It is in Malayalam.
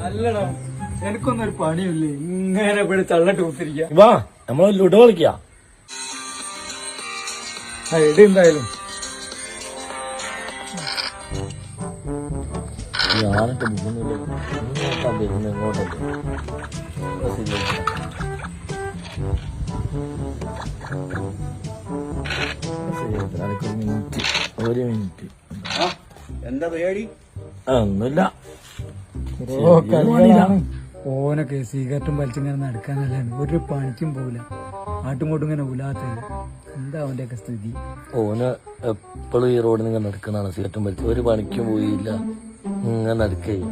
അല്ലടാ, എനിക്കൊന്നൊരു പണിയില്ലേ, ഇങ്ങനെ ഇവിടെ തള്ളട്ട് കുത്തിരിക്ക. വാ, നമ്മള് ലുഡോ കളിക്കാ. എടി എന്തായാലും ഞാനൊക്കെ വരുന്ന ഇങ്ങോട്ടല്ലേ ഒരു മിനിറ്റ്. എന്താ പരിപാടി? ഒന്നുമില്ല. ഓനൊക്കെ സിഗരറ്റും വലിച്ചിങ്ങനെ നടക്കാനല്ലാണ്ട് ഒരു പണിക്കും പോവില്ല. ആട്ടുംപോട്ടും ഇങ്ങനെ ഉലാത്ത. എന്താ അവന്റെയൊക്കെ സ്ഥിതി? ഓന് എപ്പോഴും ഈ റോഡിൽ ഇങ്ങനെ നടക്കുന്നതാണ്. സിഗരറ്റും വലിച്ച് ഒരു പണിക്കും പോയില്ല, ഇങ്ങനെ നടക്കുകയും